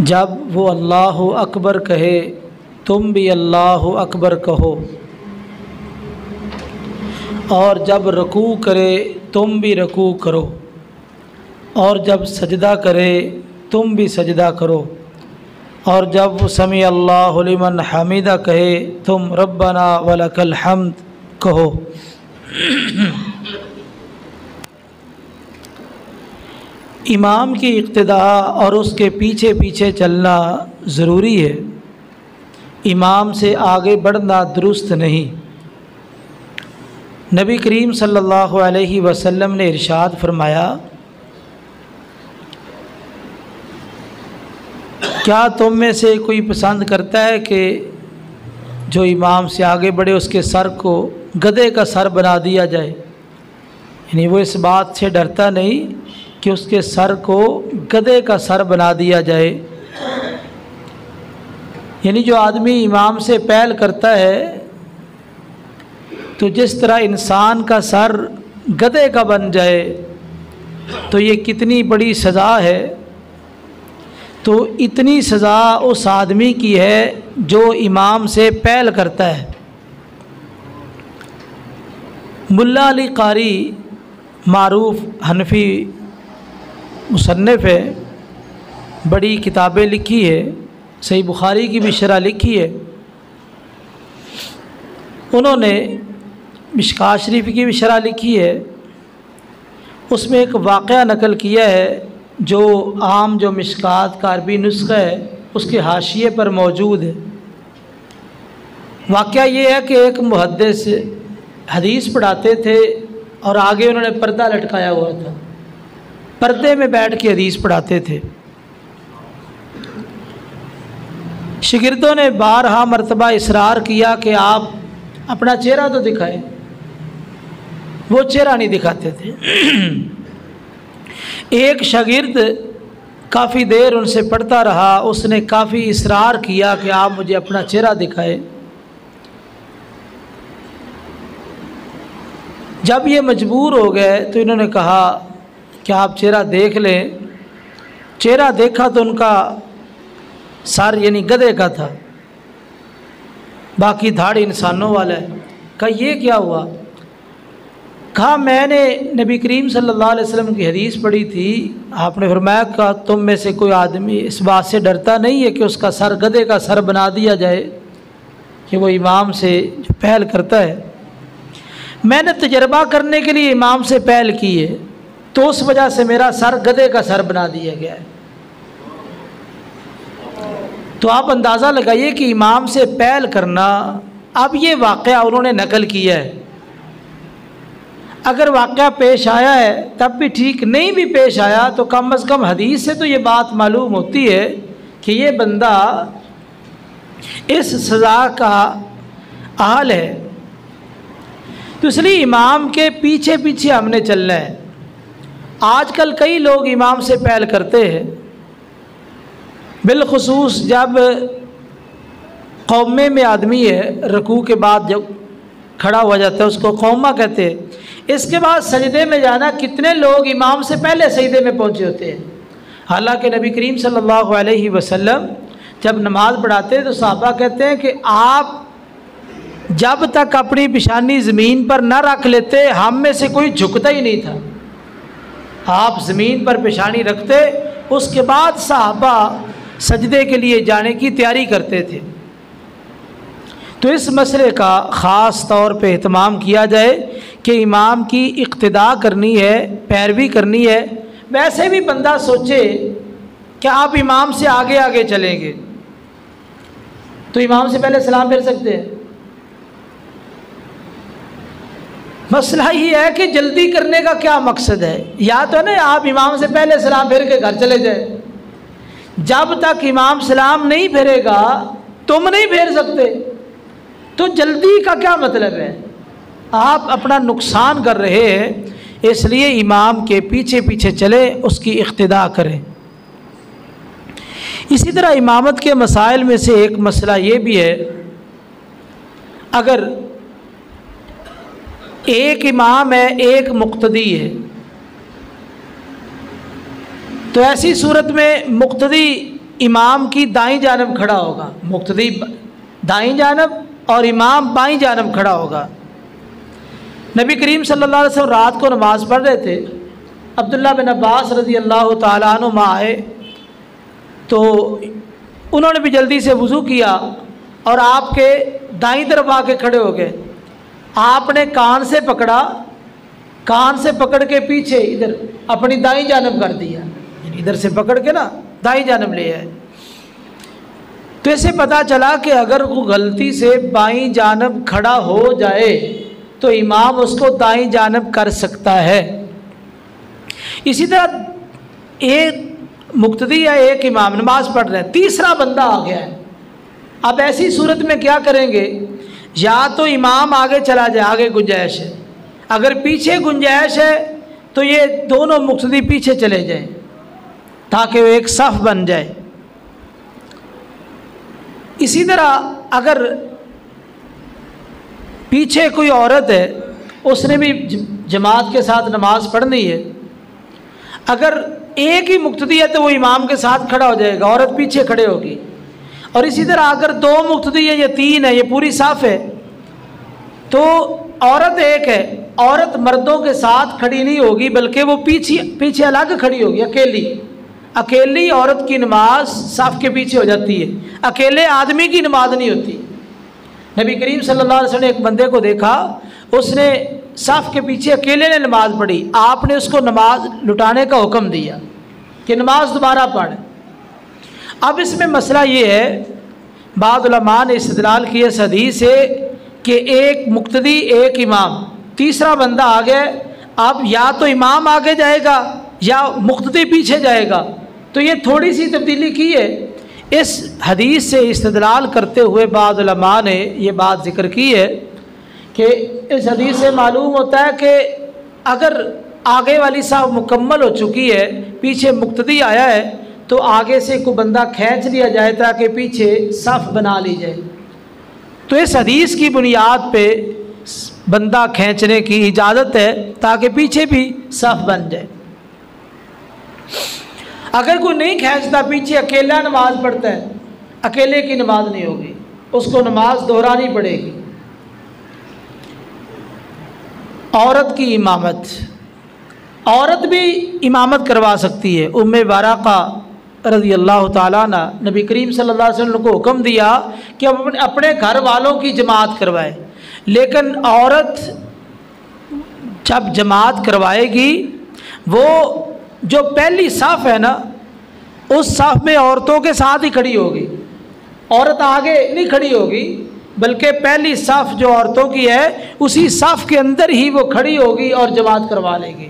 जब वो अल्लाह अकबर कहे तुम भी अल्लाह अकबर कहो, और जब रकू करे तुम भी रकू करो, और जब सजदा करे तुम भी सजदा करो, और जब वो समी अल्लाहु लिमन हमीदा कहे तुम रब्बना वलकल हम्द कहो। इमाम की इक्तिदा और उसके पीछे पीछे चलना ज़रूरी है। इमाम से आगे बढ़ना दुरुस्त नहीं। नबी करीम सल्लल्लाहु अलैहि वसल्लम ने इरशाद फरमाया, क्या तुम में से कोई पसंद करता है कि जो इमाम से आगे बढ़े उसके सर को गधे का सर बना दिया जाए? यानी वो इस बात से डरता नहीं कि उसके सर को गधे का सर बना दिया जाए। यानी जो आदमी इमाम से पहल करता है तो जिस तरह इंसान का सर गधे का बन जाए तो ये कितनी बड़ी सज़ा है। तो इतनी सज़ा उस आदमी की है जो इमाम से पहल करता है। मुल्ला अली कारी मारूफ हनफी मुसन्निफ़ है, बड़ी किताबें लिखी है, सही बुखारी की भी शरह लिखी है। उन्होंने मिशकात शरीफ की भी शरह लिखी है। उसमें एक वाक़या नकल किया है जो आम जो मिशकात का अरबी नुस्खा है उसके हाशिए पर मौजूद है। वाक़या ये है कि एक मुहद्दिस हदीस पढ़ाते थे और आगे उन्होंने पर्दा लटकाया हुआ था। पर्दे में बैठ के हदीस पढ़ाते थे। शागिर्दों ने बारहा मरतबा इसरार किया कि आप अपना चेहरा तो दिखाएं। वो चेहरा नहीं दिखाते थे। एक शागिर्द काफ़ी देर उनसे पढ़ता रहा। उसने काफ़ी इसरार किया कि आप मुझे अपना चेहरा दिखाएं। जब ये मजबूर हो गए तो इन्होंने कहा कि आप चेहरा देख लें। चेहरा देखा तो उनका सर यानी गधे का था, बाकी दाढ़ी इंसानों वाला है। कहा ये क्या हुआ? कहा मैंने नबी करीम सल्लल्लाहु अलैहि वसल्लम की हदीस पढ़ी थी। आपने फरमाया कि तुम में से कोई आदमी इस बात से डरता नहीं है कि उसका सर गधे का सर बना दिया जाए, कि वो इमाम से जो पहल करता है। मैंने तजर्बा करने के लिए इमाम से पहल की है तो उस वजह से मेरा सर गधे का सर बना दिया गया है। तो आप अंदाज़ा लगाइए कि इमाम से पहल करना। अब ये वाक़या उन्होंने नकल किया है। अगर वाक़या पेश आया है तब भी ठीक, नहीं भी पेश आया तो कम अज़ कम हदीस से तो ये बात मालूम होती है कि ये बंदा इस सज़ा का अहल है। तो इसलिए इमाम के पीछे पीछे हमने चलना है। आजकल कई लोग इमाम से पहल करते हैं, बिलखुसूस जब कौमे में आदमी है रकू के बाद जब खड़ा हुआ जाता है उसको कौमा कहते हैं। इसके बाद सजदे में जाना, कितने लोग इमाम से पहले सजदे में पहुंचे होते हैं। हालांकि नबी करीम सल्लल्लाहु अलैहि वसल्लम जब नमाज पढ़ाते तो सहाबा कहते हैं कि आप जब तक अपनी पेशानी ज़मीन पर न रख लेते हम में से कोई झुकता ही नहीं था। आप ज़मीन पर पेशानी रखते, उसके बाद सहाबा सजदे के लिए जाने की तैयारी करते थे। तो इस मसले का ख़ास तौर पे एहतमाम किया जाए कि इमाम की इक्तिदा करनी है, पैरवी करनी है। वैसे भी बंदा सोचे कि आप इमाम से आगे आगे चलेंगे तो इमाम से पहले सलाम फेर सकते हैं। मसला ये है कि जल्दी करने का क्या मकसद है? या तो ना आप इमाम से पहले सलाम फेर के घर चले जाए। जब तक इमाम सलाम नहीं फेरेगा तुम नहीं फेर सकते, तो जल्दी का क्या मतलब है? आप अपना नुकसान कर रहे हैं। इसलिए इमाम के पीछे पीछे चले, उसकी इक्तिदा करें। इसी तरह इमामत के मसाइल में से एक मसला ये भी है, अगर एक इमाम है एक मुक्तदी है तो ऐसी सूरत में मुक्तदी इमाम की दाईं जानब खड़ा होगा, मुक्तदी दाईं जानब और इमाम बाईं जानब खड़ा होगा। नबी करीम सल्लल्लाहु अलैहि वसल्लम रात को नमाज़ पढ़ रहे थे। अब्दुल्लाह बिन अब्बास रज़ी अल्लाह ताला अन्हुमा आए तो उन्होंने भी जल्दी से वज़ू किया और आपके दाईं तरफ आके खड़े हो गए। आपने कान से पकड़ा, कान से पकड़ के पीछे इधर अपनी दाईं जानब कर दिया, इधर से पकड़ के ना दाईं जानब ले आए। तो इससे पता चला कि अगर वो गलती से बाईं जानब खड़ा हो जाए तो इमाम उसको दाईं जानब कर सकता है। इसी तरह एक मुक्तदी या एक इमाम नमाज पढ़ रहे हैं, तीसरा बंदा आ गया है। अब ऐसी सूरत में क्या करेंगे, या तो इमाम आगे चला जाए, आगे गुंजाइश है, अगर पीछे गुंजाइश है तो ये दोनों मुक्तदी पीछे चले जाएं ताकि वो एक सफ़ बन जाए। इसी तरह अगर पीछे कोई औरत है, उसने भी जमात के साथ नमाज पढ़नी है, अगर एक ही मुक्तदी है तो वो इमाम के साथ खड़ा हो जाएगा, औरत पीछे खड़े होगी। और इसी तरह अगर दो मुक्तदी है या तीन है, ये पूरी साफ़ है, तो औरत एक है, औरत मर्दों के साथ खड़ी नहीं होगी बल्कि वो पीछे अलग खड़ी होगी, अकेली औरत की नमाज साफ़ के पीछे हो जाती है, अकेले आदमी की नमाज नहीं होती। नबी करीम सल्लल्लाहु अलैहि वसल्लम ने एक बंदे को देखा, उसने साफ़ के पीछे अकेले ने नमाज पढ़ी, आपने उसको नमाज लुटाने का हुक्म दिया कि नमाज दोबारा पढ़। अब इसमें मसला ये है, बाद उलमा ने इस्तिदलाल किया इस हदीस से कि एक मुक्तदी एक इमाम, तीसरा बंदा आ गया, अब या तो इमाम आगे जाएगा या मुक्तदी पीछे जाएगा। तो ये थोड़ी सी तब्दीली की है। इस हदीस से इस्तिदलाल करते हुए बाद उलमा ने ये बात ज़िक्र की है कि इस हदीस से मालूम होता है कि अगर आगे वाली साफ मुकम्मल हो चुकी है, पीछे मुक्तदी आया है, तो आगे से कोई बंदा खींच लिया जाए ताकि पीछे साफ बना ली जाए। तो इस हदीस की बुनियाद पे बंदा खींचने की इजाज़त है ताकि पीछे भी साफ बन जाए। अगर कोई नहीं खींचता, पीछे अकेला नमाज पढ़ता है, अकेले की नमाज नहीं होगी, उसको नमाज दोहरानी पड़ेगी। औरत की इमामत, औरत भी इमामत करवा सकती है। उम्मे वारक़ा रज़ी अल्लाह ताला अन्हा, नबी करीम सल्लल्लाहु अलैहि वसल्लम को हुक्म दिया कि अपने घर वालों की जमात करवाए, लेकिन औरत जब जमात करवाएगी, वो जो पहली साफ़ है ना, उस साफ़ में औरतों के साथ ही खड़ी होगी, औरत आगे नहीं खड़ी होगी, बल्कि पहली साफ़ जो औरतों की है उसी साफ़ के अंदर ही वो खड़ी होगी और जमात करवा लेगी।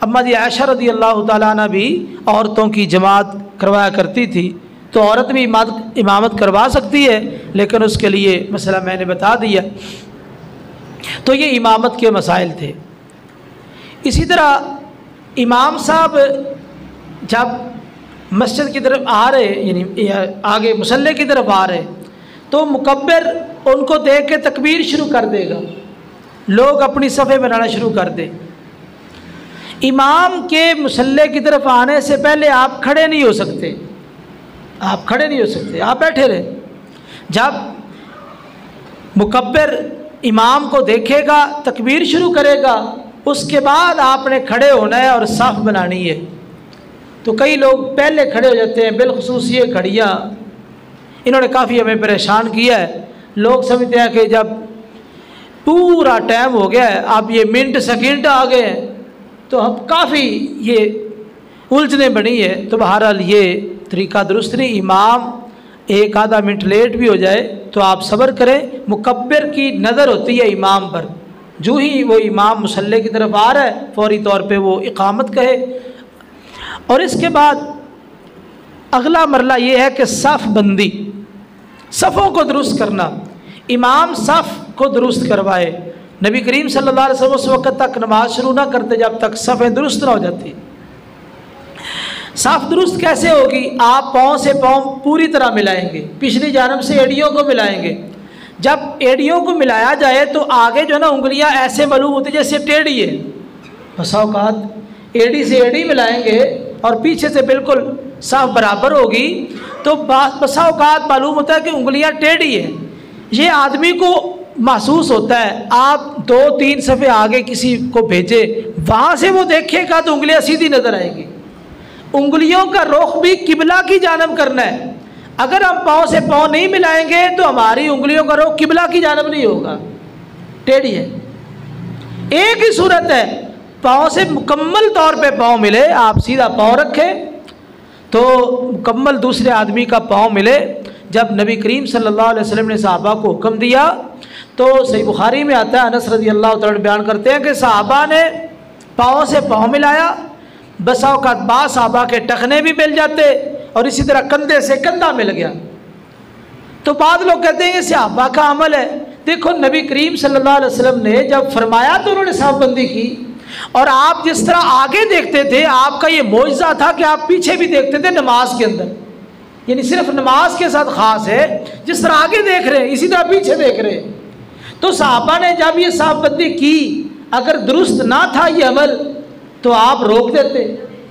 अम्मा जी आयशा रज़ी अल्लाह ताला अन्हा भी औरतों की जमात करवाया करती थी, तो औरत भी इमामत करवा सकती है, लेकिन उसके लिए मसला मैंने बता दिया। तो ये इमामत के मसाइल थे। इसी तरह इमाम साहब जब मस्जिद की तरफ आ रहे, यानी आगे मुसल्ले की तरफ आ रहे, तो मुकब्बिर उनको देख के तकबीर शुरू कर देगा, लोग अपनी सफ़े बनाना शुरू कर दें। इमाम के मुसल्ले की तरफ आने से पहले आप खड़े नहीं हो सकते, आप खड़े नहीं हो सकते, आप बैठे रहे। जब मुकब्बिर इमाम को देखेगा, तकबीर शुरू करेगा, उसके बाद आपने खड़े होना है और साफ़ बनानी है। तो कई लोग पहले खड़े हो जाते हैं, बिलखुसूस ये खड़ियाँ इन्होंने काफ़ी हमें परेशान किया है। लोग समझते हैं कि जब पूरा टाइम हो गया है, अब ये मिनट सेकंड आ गए हैं, तो अब काफ़ी ये उलझने बनी है। तो बहरहाल ये तरीका दुरुस्त नहीं। इमाम एक आधा मिनट लेट भी हो जाए तो आप सब्र करें, मुकब्बिर की नज़र होती है इमाम पर, जो ही वो इमाम मुसल्ले की तरफ आ रहा है फौरी तौर पे वो इकामत कहे। और इसके बाद अगला मरला ये है कि सफ़ बंदी, सफ़ों को दुरुस्त करना। इमाम सफ़ को दुरुस्त करवाए। नबी करीम सल्लल्लाहु अलैहि वसल्लम उस वक़्त तक नमाज शुरू ना करते जब तक सफ़ें दुरुस्त ना हो जाती। साफ़ दुरुस्त कैसे होगी? आप पाँव से पाँव पूरी तरह मिलाएंगे, पिछली जानब से एड़ियों को मिलाएंगे। जब एड़ियों को मिलाया जाए तो आगे जो है ना उंगलियां ऐसे मालूम होती जैसे टेढ़ी है। बसा औकात एड़ी से एड़ी मिलाएंगे और पीछे से बिल्कुल साफ बराबर होगी तो बसा औकात मालूम होता है कि उंगलियां टेढ़ी है। ये आदमी को महसूस होता है। आप 2-3 सफ़े आगे किसी को भेजे, वहाँ से वो देखेगा तो उंगलियां सीधी नज़र आएंगी। उंगलियों का रुख भी किबला की जानब करना है। अगर हम पाँव से पाँव नहीं मिलाएंगे तो हमारी उंगलियों का रुख किबला की जानब नहीं होगा, टेढ़ी है। एक ही सूरत है, पाँव से मुकम्मल तौर पे पाँव मिले, आप सीधा पाँव रखें तो मुकम्मल दूसरे आदमी का पाँव मिले। जब नबी करीम सल्लल्लाहु अलैहि वसल्लम ने सहाबा को हुक्म दिया तो सही बुखारी में आता है, अनस रज़ी अल्लाह तआला बयान करते हैं कि सहाबा ने पाँव से पाँव मिलाया। बसा औक़ात बाद सहाबा के टखने भी मिल जाते और इसी तरह कंधे से कंधा मिल गया। तो बाद लोग कहते हैं ये सहाबा का अमल है। देखो नबी करीम सल्लल्लाहु अलैहि वसल्लम ने जब फरमाया तो उन्होंने साफबंदी की, और आप जिस तरह आगे देखते थे आपका ये मौजज़ा था कि आप पीछे भी देखते थे नमाज के अंदर, यानी सिर्फ नमाज के साथ ख़ास है। जिस तरह आगे देख रहे हैं इसी तरह पीछे देख रहे हैं। तो सहाबा ने जब ये साफबंदी की, अगर दुरुस्त ना था ये अमल तो आप रोक देते,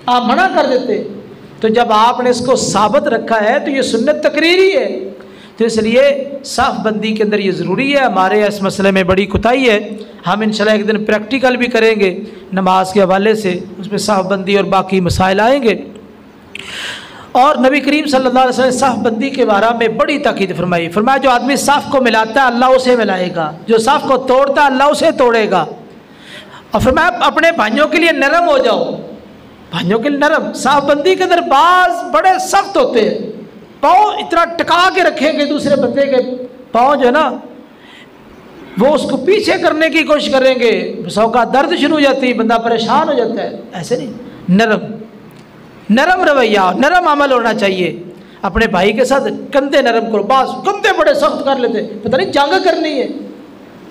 आप मना कर देते। तो जब आपने इसको साबित रखा है तो ये सुन्नत तकरीरी है। तो इसलिए साफबंदी के अंदर ये ज़रूरी है। हमारे इस मसले में बड़ी कोताही है। हम इंशाल्लाह एक दिन प्रैक्टिकल भी करेंगे नमाज के हवाले से, उसमें साफबंदी और बाकी मसाइल आएंगे। और नबी करीम सल्लल्लाहु अलैहि वसल्लम ने साफबंदी के बारे में बड़ी ताकीद फरमाई। फरमाया जो आदमी साफ़ को मिलाता है अल्लाह उसे मिलाएगा, जो साफ़ को तोड़ता है अल्लाह उसे तोड़ेगा। और फरमाया अपने भाइयों के लिए नरम हो जाओ, भाइयों के लिए नरम। साफबंदी के अंदर बाज बड़े सख्त होते हैं, पाँव इतना टिका के रखेंगे दूसरे बंदे के पाँव जो है ना वो उसको पीछे करने की कोशिश करेंगे, बसों का दर्द शुरू हो जाती है, बंदा परेशान हो जाता है। ऐसे नहीं, नरम नरम रवैया, नरम अमल होना चाहिए। अपने भाई के साथ कंधे नरम करो, बास कंधे बड़े सख्त कर लेते, पता नहीं जंग करनी है,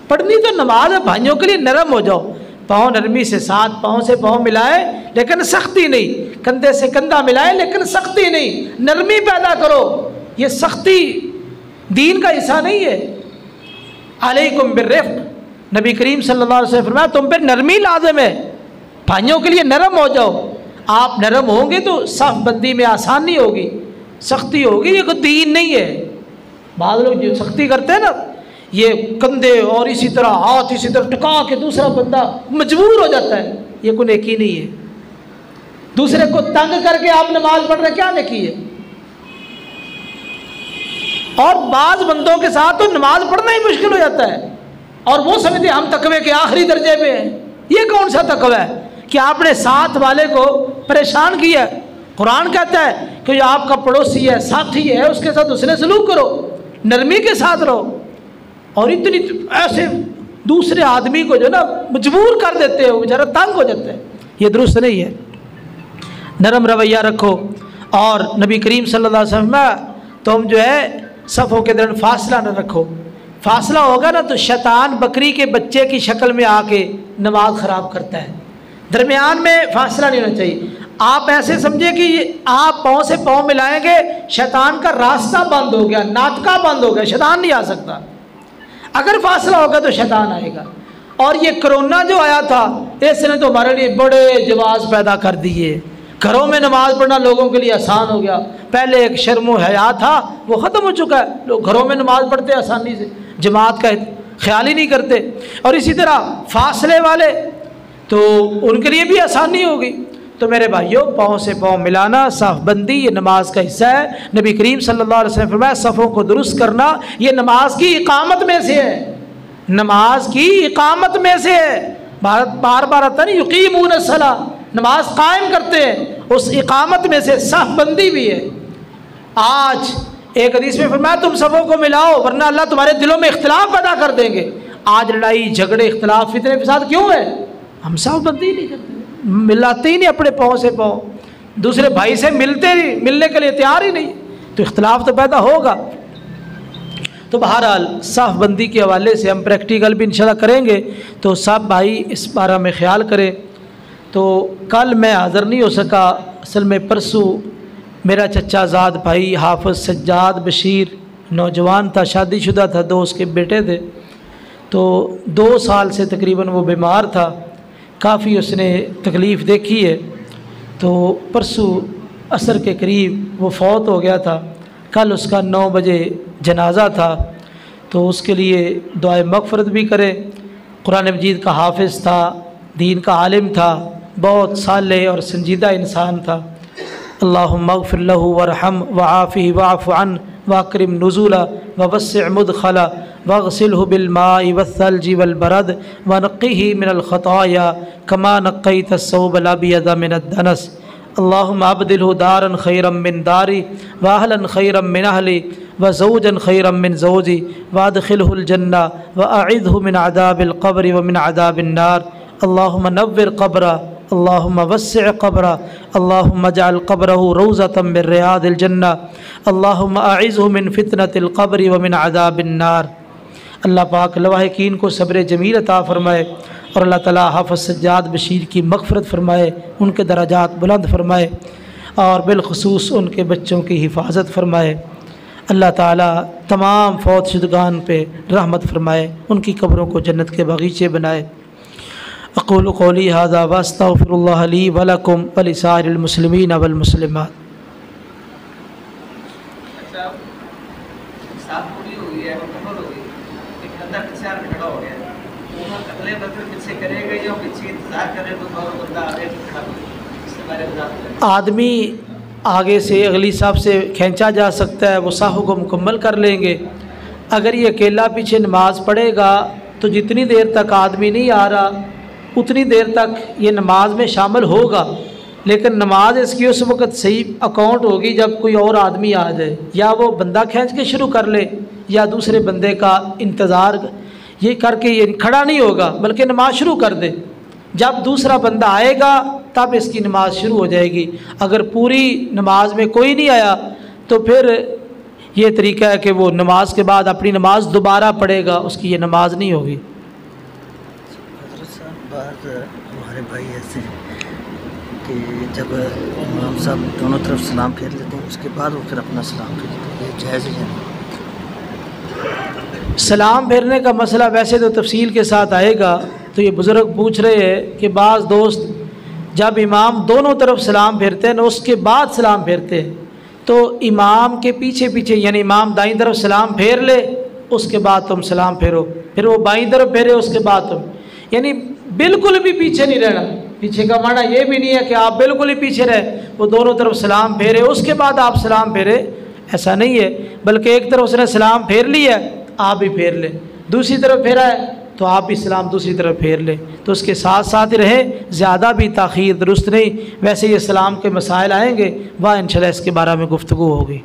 पढ़नी तो नमाज है, भाइयों के लिए नरम हो जाओ। पाँव नरमी से साथ, पाँव से पाँव मिलाए लेकिन सख्ती नहीं, कंधे से कंधा मिलाए लेकिन सख्ती नहीं, नरमी पैदा करो। ये सख्ती दीन का हिस्सा नहीं है। अलैकुम बिर्रिफ्क़, नबी करीम सल्लल्लाहु अलैहि वसल्लम फरमाया तुम पे नरमी लाज़िम है, भाइयों के लिए नरम हो जाओ। आप नरम होंगे तो साफबंदी में आसानी होगी, सख्ती होगी ये कोई दीन नहीं है। बाद लोग जो सख्ती करते हैं ना, ये कंधे और इसी तरह हाथ इसी तरह टिका के दूसरा बंदा मजबूर हो जाता है, ये कोई नेकी नहीं है। दूसरे को तंग करके आप नमाज पढ़ रहे, क्या नेकी है। और बाज बंदों के साथ तो नमाज पढ़ना ही मुश्किल हो जाता है और वो समझते हम तकवे के आखिरी दर्जे में हैं। ये कौन सा तकवा है कि आपने साथ वाले को परेशान किया। कुरान कहता है कि जो आपका पड़ोसी है, साथी है, उसके साथ उसने सलूक करो, नरमी के साथ रहो। और इतनी ऐसे दूसरे आदमी को जो ना मजबूर कर देते हो, बेचारा तंग हो जाता है, ये दुरुस्त नहीं है। नरम रवैया रखो। और नबी करीम सल्लल्लाहु अलैहि वसल्लम तुम जो है सफ़ों के दरमियान फासला न रखो। फासला होगा ना तो शैतान बकरी के बच्चे की शक्ल में आके नमाज ख़राब करता है। दरमियान में फासला नहीं होना चाहिए। आप ऐसे समझे कि आप पाँव से पाँव मिलाएंगे, शैतान का रास्ता बंद हो गया, नाटका बंद हो गया, शैतान नहीं आ सकता। अगर फासला होगा तो शैतान आएगा। और ये कोरोना जो आया था इसने तो हमारे लिए बड़े जवाब पैदा कर दिए। घरों में नमाज पढ़ना लोगों के लिए आसान हो गया। पहले एक शर्म हया था वो ख़त्म हो चुका है, लोग घरों में नमाज पढ़ते आसानी से, जमात का ख्याल ही नहीं करते। और इसी तरह फासले वाले तो उनके लिए भी आसानी होगी। तो मेरे भाइयों, पाँव से पाँव मिलाना, साफबंदी, ये नमाज का हिस्सा है। नबी करीम सल्लल्लाहु अलैहि वसल्लम फरमाया सफ़ों को दुरुस्त करना ये नमाज की इकामत में से है, नमाज की इकामत में से है। बार बार आता नहीं युकीमून सला, नमाज कायम करते हैं, उस इकामत में से साफबंदी भी है। आज एक हदीस में फरमाया तुम सफ़ों को मिलाओ वरना अल्लाह तुम्हारे दिलों में इख्तिलाफ पैदा कर देंगे। आज लड़ाई झगड़े इख्तिलाफ फितने फसाद क्यों है? हम साफबंदी नहीं करते, मिलाते ही नहीं अपने पाँव से पाँव, दूसरे भाई से मिलते नहीं, मिलने के लिए तैयार ही नहीं, तो इख्तिलाफ तो पैदा होगा। तो बहरहाल साफबंदी के हवाले से हम प्रैक्टिकल भी इंशाल्लाह करेंगे, तो सब भाई इस बारे में ख्याल करें। तो कल मैं हाज़िर नहीं हो सका, असल में परसों मेरा चचाजाद भाई हाफ़िज़ सज्जाद बशीर नौजवान था, शादीशुदा था, 2 उसके बेटे थे। तो 2 साल से तकरीबन वो बीमार था, काफ़ी उसने तकलीफ़ देखी है। तो परसों असर के करीब वो फौत हो गया था। कल उसका 9 बजे जनाज़ा था, तो उसके लिए दुआए मग़फ़िरत भी करें। कुरान मजीद का हाफ़िज़ था, दीन का आलिम था, बहुत साले और संजीदा इंसान था। अल्लाहुम्मा अग़फ़िर लहू वरहम वआफ़िही वअफ़ु अन्हु वअकरिम नुज़ुला ववस्सिअ मुदख़ला वग़सिलहु बिलमाइ वस्सल्जि वलबरद वनक़्क़िही मिनल ख़ताया कमा नक़्क़ैत अस्सौबल अब्यद मिनद्दनस। अल्लाहुम्मा अब्दिलहु दारन खैरम मिन दारी व अहलन खैरम मिन अहली व ज़ौजन खैरम मिन ज़ौजी व अदखिलहुल जन्ना व अइज़हु मिन अज़ाबिल क़ब्र व मिन अज़ाबिन नार। अल्लाहुम्मा नव्विर क़ब्रा, अल्लाहुम्मा वस्सिअ क़ब्रा, अल्लाहुम्मा जअल क़ब्रहु रौज़तम मिन रियादिल जन्ना, अल्लाहुम्मा अइज़हु मिन फ़ितनतिल क़ब्र व मिन अज़ाबिन नार। अल्लाह पाक लवाहिकीन को सब्र जमील अता फ़रमाए और अल्लाह ताला हाफ़िज़ सज्जाद बशीर की मग़फ़िरत फ़रमाए, उनके दराजात बुलंद फ़रमाए और बिलख़ुसूस उनके बच्चों की हिफाजत फ़रमाए। अल्लाह ताला तमाम फ़ौत शुदगान पे रहमत फ़रमाए, उनकी कब्रों को जन्नत के बगीचे बनाए। अक़ूलु क़ौली हाज़ा व अस्तग़फ़िरुल्लाह ली व लकुम व लिसाइरिल मुस्लिमीन वल मुस्लिमात। आदमी आगे से अगली साहब से खींचा जा सकता है, वो साहू को मुकम्मल कर लेंगे। अगर ये अकेला पीछे नमाज़ पढ़ेगा तो जितनी देर तक आदमी नहीं आ रहा उतनी देर तक ये नमाज में शामिल होगा, लेकिन नमाज इसकी उस वक़्त सही अकाउंट होगी जब कोई और आदमी आ जाए, या वो बंदा खींच के शुरू कर ले या दूसरे बंदे का इंतज़ार ये करके ये खड़ा नहीं होगा बल्कि नमाज शुरू कर दे। जब दूसरा बंदा आएगा तब इसकी नमाज शुरू हो जाएगी। अगर पूरी नमाज में कोई नहीं आया तो फिर ये तरीका है कि वो नमाज के बाद अपनी नमाज दोबारा पढ़ेगा, उसकी ये नमाज नहीं होगी। हमारे भाई ऐसे कि जब इमाम साहब दोनों तरफ सलाम फेर लेते हैं उसके बाद वो फिर अपना सलाम फेरते हैं, ये जायज़ है? सलाम फेरने का मसला वैसे तो तफसील के साथ आएगा। तो ये बुज़ुर्ग पूछ रहे हैं कि बाज़ दोस्त जब इमाम दोनों तरफ सलाम फेरते हैं ना उसके बाद सलाम फेरते हैं, तो इमाम के पीछे पीछे यानी इमाम दाईं तरफ सलाम फेर ले उसके बाद तुम सलाम फेरो, फिर वो बाईं तरफ फेरे उसके बाद तुम, यानी बिल्कुल भी पीछे नहीं रहना। पीछे का माना ये भी नहीं है कि आप बिल्कुल ही पीछे रहे, वो दोनों तरफ सलाम फेरे उसके बाद आप सलाम फेरे, ऐसा नहीं है। बल्कि एक तरफ उसने सलाम फेर लिया आप भी फेर लें, दूसरी तरफ फेरा है तो आप भी सलाम दूसरी तरफ फेर लें, तो उसके साथ साथ ही रहे, ज़्यादा भी ताख़ीर दुरुस्त नहीं। वैसे ये सलाम के मसाइल आएंगे, वह इंशाअल्लाह इसके बारे में गुफ्तगू होगी।